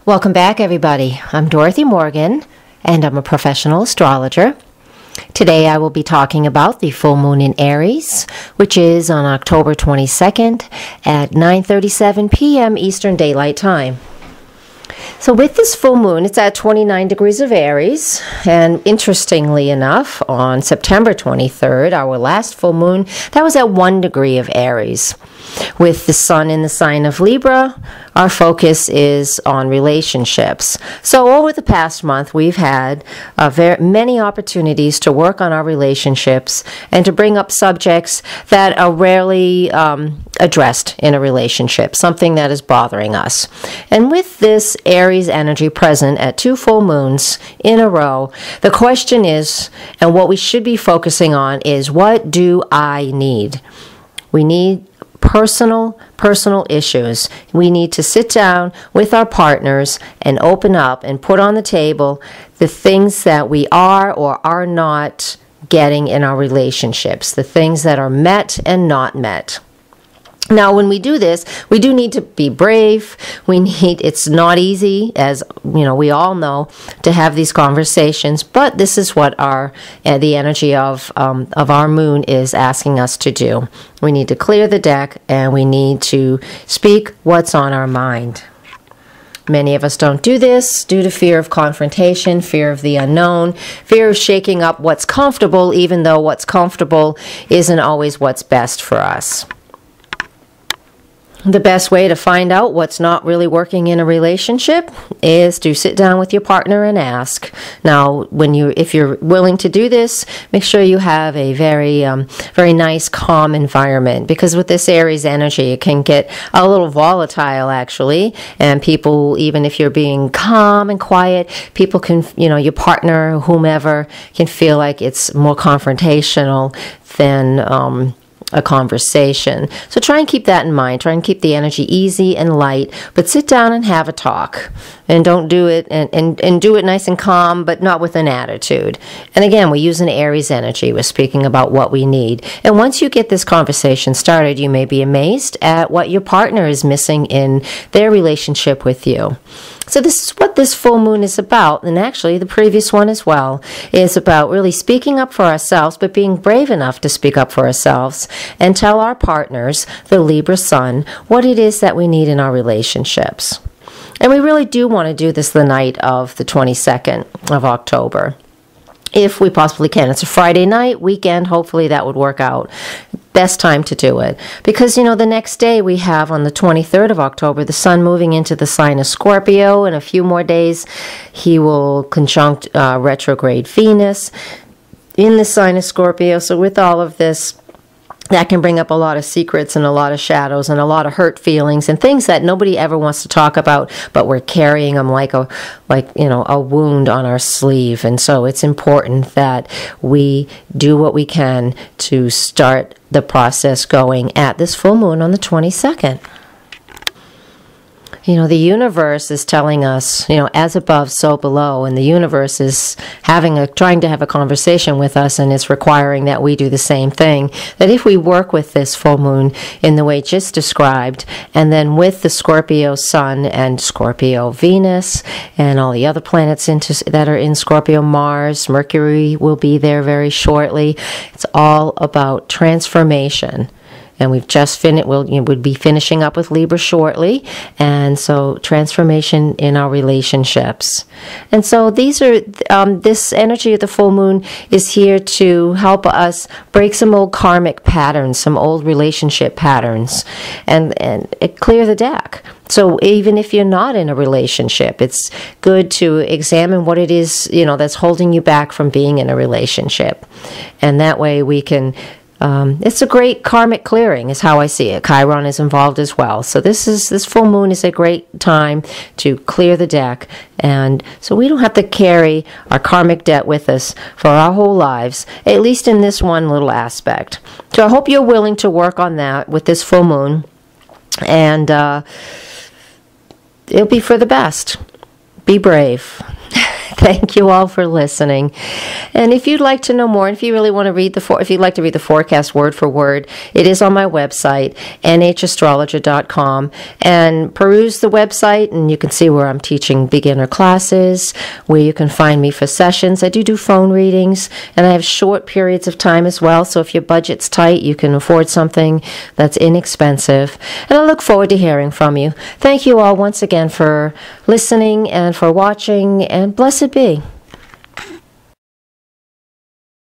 Welcome back, everybody. I'm Dorothy Morgan, and I'm a professional astrologer. Today I will be talking about the full moon in Aries, which is on October 22nd at 9:37 p.m. Eastern Daylight Time. So with this full moon, it's at 29 degrees of Aries, and interestingly enough, on September 23rd, our last full moon, that was at 1 degree of Aries. With the sun in the sign of Libra, our focus is on relationships. So over the past month, we've had many opportunities to work on our relationships and to bring up subjects that are rarely addressed in a relationship, something that is bothering us. And with this Aries energy present at 2 full moons in a row, the question is, and what we should be focusing on is, what do I need? We need personal issues. We need to sit down with our partners and open up and put on the table the things that we are or are not getting in our relationships, the things that are met and not met. Now, when we do this, we do need to be brave. It's not easy, as you know, we all know, to have these conversations, but this is what the energy of our moon is asking us to do. We need to clear the deck, and we need to speak what's on our mind. Many of us don't do this due to fear of confrontation, fear of the unknown, fear of shaking up what's comfortable, even though what's comfortable isn't always what's best for us. The best way to find out what's not really working in a relationship is to sit down with your partner and ask. Now, if you're willing to do this, make sure you have a very nice, calm environment, because with this Aries energy, it can get a little volatile, actually. And people, even if you're being calm and quiet, people can, your partner, whomever, can feel like it's more confrontational than a conversation. So try and keep that in mind. Try and keep the energy easy and light, but sit down and have a talk. And don't do it, and do it nice and calm, but not with an attitude. And again, we use an Aries energy. We're speaking about what we need. And once you get this conversation started, you may be amazed at what your partner is missing in their relationship with you. So this is what this full moon is about, and actually the previous one as well, is about really speaking up for ourselves, but being brave enough to speak up for ourselves and tell our partners, the Libra sun, what it is that we need in our relationships. And we really do want to do this the night of the 22nd of October, if we possibly can. It's a Friday night, weekend, hopefully that would work out. Best time to do it, because the next day we have, on the 23rd of October, the sun moving into the sign of Scorpio. In a few more days he will conjunct retrograde Venus in the sign of Scorpio. So with all of this, that can bring up a lot of secrets and a lot of shadows and a lot of hurt feelings and things that nobody ever wants to talk about, but we're carrying them like a wound on our sleeve. And so it's important that we do what we can to start the process going at this full moon on the 22nd. The universe is telling us, as above, so below, and the universe is trying to have a conversation with us, and it's requiring that we do the same thing. That if we work with this full moon in the way just described, and then with the Scorpio sun and Scorpio Venus, and all the other planets that are in Scorpio, Mars, Mercury will be there very shortly. It's all about transformation. And we've just we'll be finishing up with Libra shortly. And so transformation in our relationships. And so these are, this energy of the full moon is here to help us break some old karmic patterns, some old relationship patterns, and clear the deck. So even if you're not in a relationship, it's good to examine what it is, that's holding you back from being in a relationship. And that way we can, it's a great karmic clearing is how I see it. Chiron is involved as well. So this full moon is a great time to clear the deck. And so we don't have to carry our karmic debt with us for our whole lives, at least in this one little aspect. So I hope you're willing to work on that with this full moon. And it'll be for the best. Be brave. Thank you all for listening. And if you'd like to know more, and if you really want to read if you'd like to read the forecast word for word, it is on my website, nhastrologer.com, and peruse the website, and you can see where I'm teaching beginner classes, where you can find me for sessions. I do phone readings, and I have short periods of time as well, so if your budget's tight, you can afford something that's inexpensive. And I look forward to hearing from you. Thank you all once again for listening and for watching, and blessed be.